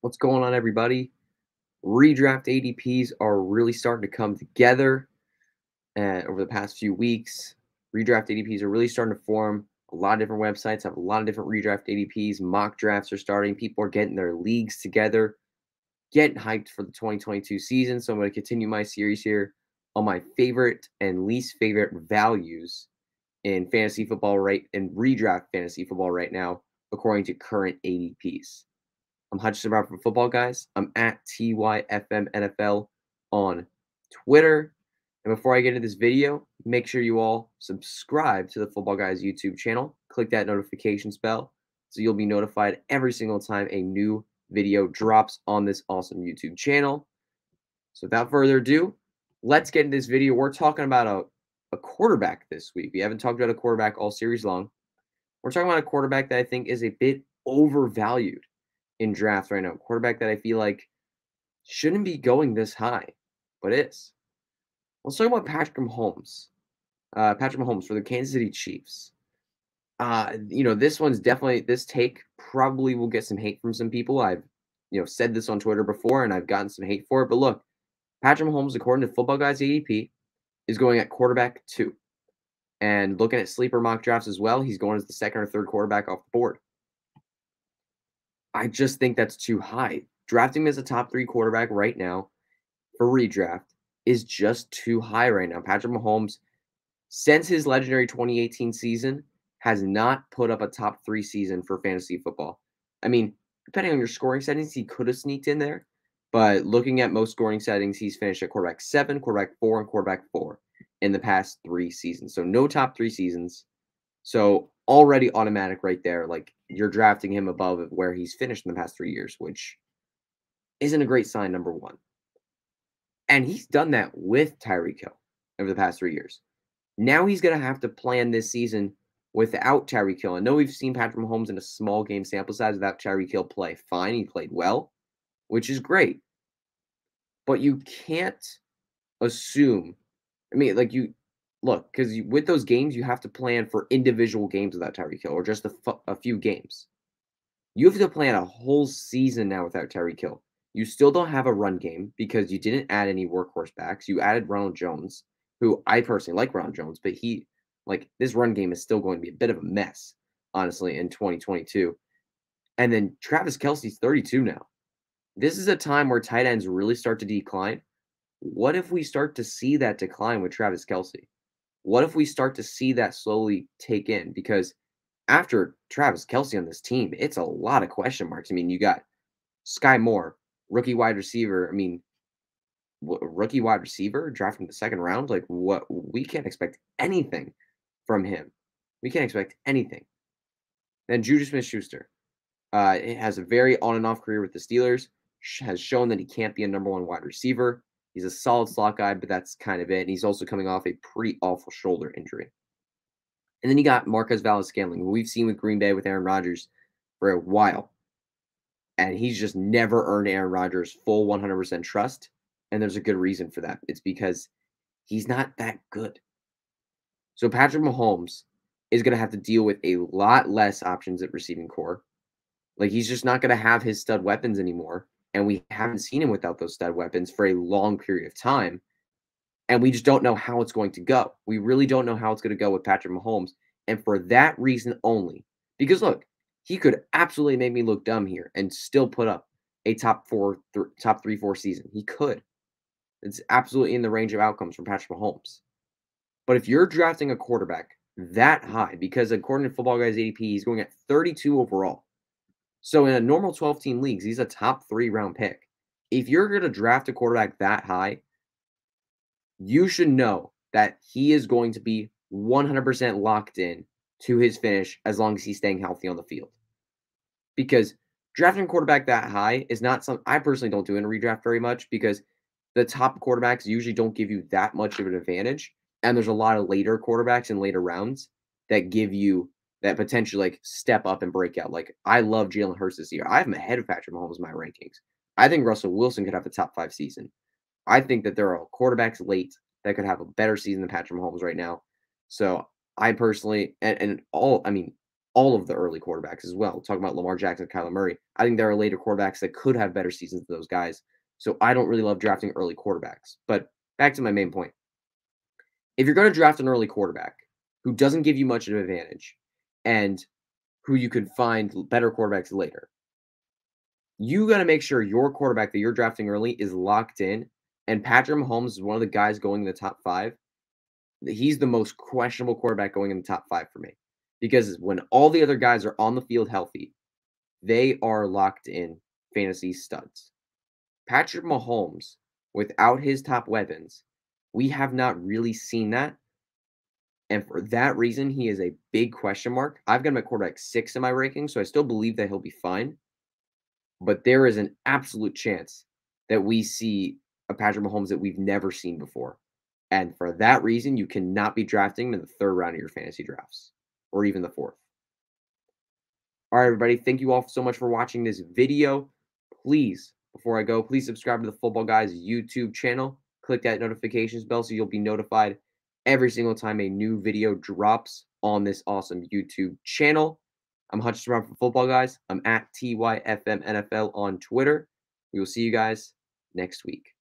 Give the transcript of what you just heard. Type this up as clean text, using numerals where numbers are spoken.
What's going on, everybody? Redraft ADPs are really starting to come together over the past few weeks. Redraft ADPs are really starting to form. A lot of different websites have a lot of different redraft ADPs. Mock drafts are starting. People are getting their leagues together, getting hyped for the 2022 season. So I'm going to continue my series here on my favorite and least favorite values in fantasy football and redraft fantasy football right now, according to current ADPs. I'm Hutchinson Brown from Footballguys. I'm at TYFMNFL on Twitter. And before I get into this video, make sure you all subscribe to the Footballguys YouTube channel. Click that notification bell so you'll be notified every single time a new video drops on this awesome YouTube channel. So without further ado, let's get into this video. We're talking about a quarterback this week. We haven't talked about a quarterback all series long. We're talking about a quarterback that I think is a bit overvalued in drafts right now. Quarterback that I feel like shouldn't be going this high, but is. Let's talk about Patrick Mahomes. Patrick Mahomes for the Kansas City Chiefs. This take probably will get some hate from some people. I've said this on Twitter before, and I've gotten some hate for it. But look, Patrick Mahomes, according to Footballguys ADP, is going at quarterback 2. And looking at sleeper mock drafts as well, he's going as the second or third quarterback off the board. I just think that's too high. Drafting him as a top 3 quarterback right now for redraft is just too high right now. Patrick Mahomes, since his legendary 2018 season, has not put up a top 3 season for fantasy football. I mean, depending on your scoring settings, he could have sneaked in there. But looking at most scoring settings, he's finished at quarterback 7, quarterback 4, and quarterback 4 in the past 3 seasons. So no top 3 seasons. So already automatic right there. Like, you're drafting him above where he's finished in the past 3 years, which isn't a great sign, number one. And he's done that with Tyreek Hill over the past 3 years. Now he's going to have to plan this season without Tyreek Hill. I know we've seen Patrick Mahomes in a small game sample size without Tyreek Hill play fine. He played well, which is great. But you can't assume. Because with those games, you have to plan for individual games without Tyreek Hill or just a few games. You have to plan a whole season now without Tyreek Hill. You still don't have a run game because you didn't add any workhorse backs. You added Ronald Jones, who I personally like Ronald Jones, but this run game is still going to be a bit of a mess, honestly, in 2022. And then Travis Kelsey's 32 now. This is a time where tight ends really start to decline. What if we start to see that decline with Travis Kelsey? What if we start to see that slowly take in? Because after Travis Kelsey on this team, it's a lot of question marks. I mean, you got Sky Moore, rookie wide receiver. I mean, rookie wide receiver drafting the second round. Like, what? We can't expect anything from him. We can't expect anything. Then Juju Smith-Schuster has a very on and off career with the Steelers. Has shown that he can't be a number 1 wide receiver. He's a solid slot guy, but that's kind of it. And he's also coming off a pretty awful shoulder injury. And then you got Marquez Valdes-Scantling, who we've seen with Green Bay with Aaron Rodgers for a while. And he's just never earned Aaron Rodgers' full 100% trust. And there's a good reason for that. It's because he's not that good. So Patrick Mahomes is going to have to deal with a lot less options at receiving core. Like, he's just not going to have his stud weapons anymore. And we haven't seen him without those stud weapons for a long period of time. And we just don't know how it's going to go. We really don't know how it's going to go with Patrick Mahomes. And for that reason only, because look, he could absolutely make me look dumb here and still put up a top 3-4 season. He could. It's absolutely in the range of outcomes from Patrick Mahomes. But if you're drafting a quarterback that high, because according to Footballguys ADP, he's going at 32 overall. So in a normal 12-team leagues, he's a top 3 round pick. If you're going to draft a quarterback that high, you should know that he is going to be 100% locked in to his finish as long as he's staying healthy on the field. Because drafting a quarterback that high is not something I personally don't do in a redraft very much, because the top quarterbacks usually don't give you that much of an advantage. And there's a lot of later quarterbacks in later rounds that give you that potential step up and break out. Like, I love Jalen Hurts this year. I have him ahead of Patrick Mahomes in my rankings. I think Russell Wilson could have a top 5 season. I think that there are quarterbacks late that could have a better season than Patrick Mahomes right now. So I personally, all all of the early quarterbacks as well. Talking about Lamar Jackson, Kyler Murray. I think there are later quarterbacks that could have better seasons than those guys. So I don't really love drafting early quarterbacks. But back to my main point. If you're going to draft an early quarterback who doesn't give you much of an advantage and who you could find better quarterbacks later, you got to make sure your quarterback that you're drafting early is locked in. And Patrick Mahomes is one of the guys going in the top 5. He's the most questionable quarterback going in the top 5 for me. Because when all the other guys are on the field healthy, they are locked in fantasy studs. Patrick Mahomes, without his top weapons, we have not really seen that. And for that reason, he is a big question mark. I've got him at quarterback 6 in my ranking, so I still believe that he'll be fine. But there is an absolute chance that we see a Patrick Mahomes that we've never seen before. And for that reason, you cannot be drafting him in the 3rd round of your fantasy drafts, or even the 4th. All right, everybody. Thank you all so much for watching this video. Please, before I go, please subscribe to the Football Guys YouTube channel. Click that notifications bell so you'll be notified every single time a new video drops on this awesome YouTube channel. I'm Hutchinson Brown from Football Guys. I'm at TYFMNFL on Twitter. We will see you guys next week.